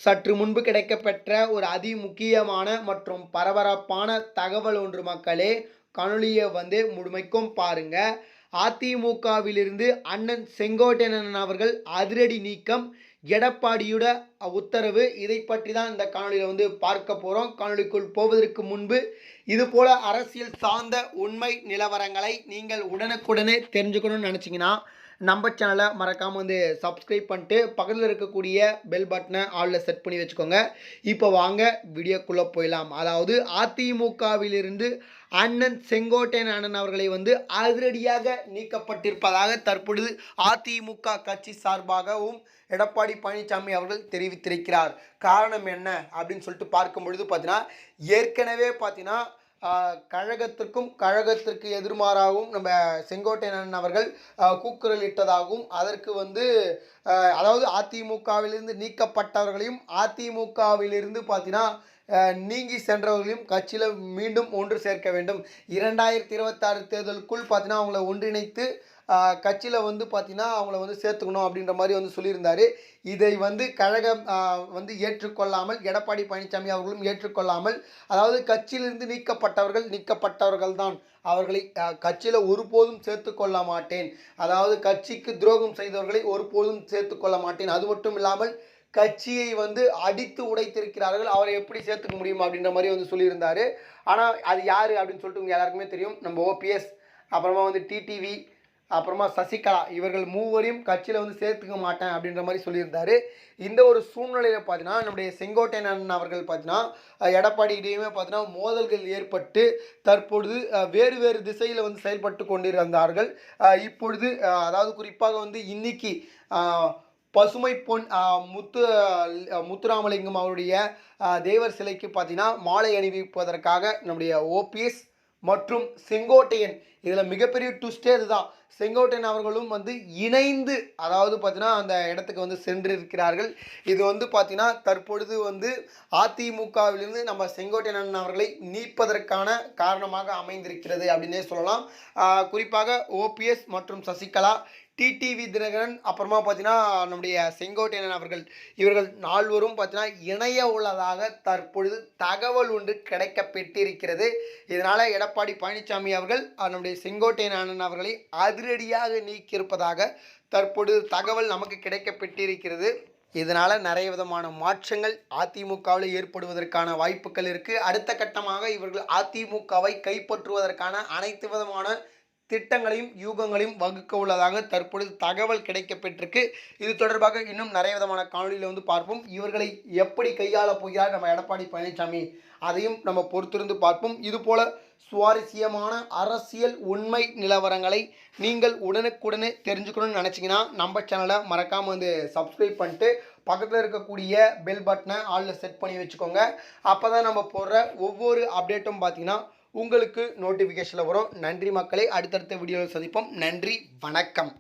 சற்று முன்பு கிடைக்கப்பெற்ற ஒரு அதிமுக்கியமான மற்றும் பரபரப்பான தகவல் ஒன்று மக்களே. காணொளியை முழுமைக்கும் பாருங்க. அதிமுகவிலிருந்து அண்ணன் செங்கோட்டையன் அவர்கள் அதிரடி நீக்கம், எடப்பாடியோட உத்தரவு. இதை பற்றி தான் இந்த காணொலியில் பார்க்க போகிறோம். காணொலிக்குள் போவதற்கு முன்பு இதுபோல அரசியல் சார்ந்த உண்மை நிலவரங்களை நீங்கள் உடனுக்குடனே தெரிஞ்சுக்கணும்னு நினச்சிங்கன்னா நம்ம சேனலை மறக்காமல் சப்ஸ்கிரைப் பண்ணிட்டு பக்கத்தில் இருக்கக்கூடிய பெல் பட்டனை ஆளில் செட் பண்ணி வச்சுக்கோங்க. இப்போ வாங்க வீடியோக்குள்ளே போயிடலாம். அதாவது அதிமுகவிலிருந்து அண்ணன் செங்கோட்டையன் அண்ணன் அவர்களை அதிரடியாக நீக்கப்பட்டிருப்பதாக தற்பொழுது அதிமுக கட்சி சார்பாகவும் எடப்பாடி பழனிசாமி அவர்கள் தெரிவித்திருக்கிறார். காரணம் என்ன அப்படின்னு சொல்லிட்டு பார்க்கும் பொழுது பார்த்தீங்கன்னா, ஏற்கனவே பார்த்தீங்கன்னா கழகத்திற்கு எதிர்மாறாகவும் நம்ம செங்கோட்டையன் அவர்கள் கூக்குரல் இட்டதாகவும் அதற்கு அதாவது அதிமுகவிலிருந்து நீக்கப்பட்டவர்களையும் அதிமுகவிலிருந்து பார்த்தீங்கன்னா நீங்கி சென்றவர்களையும் கட்சியில் மீண்டும் ஒன்று சேர்க்க வேண்டும். 2026 தேர்தலுக்குள் பார்த்தீங்கன்னா அவங்கள ஒன்றிணைத்து கட்சியில் பார்த்தீங்கன்னா அவங்கள சேர்த்துக்கணும் அப்படின்ற மாதிரி சொல்லியிருந்தார். இதை கழகம் ஏற்றுக்கொள்ளாமல், எடப்பாடி பழனிசாமி அவர்களும் ஏற்றுக்கொள்ளாமல், அதாவது கட்சியிலிருந்து நீக்கப்பட்டவர்கள் தான், அவர்களை கட்சியில் ஒருபோதும் சேர்த்து கொள்ள மாட்டேன், அதாவது கட்சிக்கு துரோகம் செய்தவர்களை ஒருபோதும் சேர்த்து கொள்ள மாட்டேன், அது மட்டும் இல்லாமல் கட்சியை அடித்து உடைத்திருக்கிறார்கள், அவரை எப்படி சேர்த்துக்க முடியும் அப்படின்ற மாதிரி சொல்லியிருந்தார். ஆனால் அது யார் அப்படின்னு சொல்லிட்டு உங்கள் எல்லாருக்குமே தெரியும். நம்ம ஓபிஎஸ், அப்புறமா டிடிவி, அப்புறமா சசிகலா, இவர்கள் மூவரையும் கட்சியில் சேர்த்துக்க மாட்டேன் அப்படின்ற மாதிரி சொல்லியிருந்தார். இந்த ஒரு சூழ்நிலையில் பார்த்தீங்கன்னா நம்முடைய செங்கோட்டையன் அவர்கள் பார்த்தீங்கன்னா எடப்பாடியிடையுமே பார்த்தீங்கன்னா மோதல்கள் ஏற்பட்டு தற்பொழுது வேறு வேறு திசையில் செயல்பட்டு கொண்டிருந்தார்கள். இப்பொழுது அதாவது குறிப்பாக இன்னைக்கு பசுமை பொன் முத்துராமலிங்கம் அவருடைய தேவர் சிலைக்கு பார்த்தீங்கன்னா மாலை அணிவிப்பதற்காக நம்முடைய ஓபிஎஸ் மற்றும் செங்கோட்டையன், இதில் மிகப்பெரிய ட்விஸ்டே இதுதான், செங்கோட்டையன் அவர்களும் இணைந்து அதாவது பார்த்தீங்கன்னா அந்த இடத்துக்கு சென்றிருக்கிறார்கள். இது பார்த்தீங்கன்னா தற்பொழுது அதிமுகவிலிருந்து நம்ம செங்கோட்டையன் அவர்களை நீப்பதற்கான காரணமாக அமைந்திருக்கிறது அப்படின்னே சொல்லலாம். குறிப்பாக ஓபிஎஸ் மற்றும் சசிகலா, டிடிவி தினகரன், அப்புறமா பார்த்தீங்கன்னா நம்முடைய செங்கோட்டையன் அவர்கள், இவர்கள் நால்வரும் பார்த்தீங்கன்னா இணைய உள்ளதாக தற்பொழுது தகவல் ஒன்று கிடைக்கப்பெற்றிருக்கிறது. இதனால் எடப்பாடி பழனிசாமி அவர்கள் நம்முடைய செங்கோட்டையன் அண்ணன் அவர்களை அதிரடியாக நீக்கியிருப்பதாக தற்பொழுது தகவல் நமக்கு கிடைக்கப்பெற்றிருக்கிறது. இதனால் நிறைய விதமான மாற்றங்கள் அதிமுகவில் ஏற்படுவதற்கான வாய்ப்புகள் இருக்குது. அடுத்த கட்டமாக இவர்கள் அதிமுகவை கைப்பற்றுவதற்கான அனைத்து விதமான திட்டங்களையும் யூகங்களையும் வகுக்க உள்ளதாக தற்பொழுது தகவல் கிடைக்கப்பெற்றிருக்கு. இது தொடர்பாக இன்னும் நிறைய விதமான காணொலியில் பார்ப்போம். இவர்களை எப்படி கையாள போகிறார் நம்ம எடப்பாடி பழனிசாமி, அதையும் நம்ம பொறுத்திருந்து பார்ப்போம். இதுபோல சுவாரஸ்யமான அரசியல் உண்மை நிலவரங்களை நீங்கள் உடனுக்குடனே தெரிஞ்சுக்கணும்னு நினச்சிங்கன்னா நம்ம சேனலை மறக்காமல் சப்ஸ்கிரைப் பண்ணிட்டு பக்கத்தில் இருக்கக்கூடிய பெல் பட்டனை ஆளில் செட் பண்ணி வச்சுக்கோங்க. அப்போ தான் நம்ம போடுற ஒவ்வொரு அப்டேட்டும் பார்த்தீங்கன்னா உங்களுக்கு நோட்டிஃபிகேஷனில் வரும். நன்றி மக்களே, அடுத்தடுத்த வீடியோவில் சந்திப்போம். நன்றி, வணக்கம்.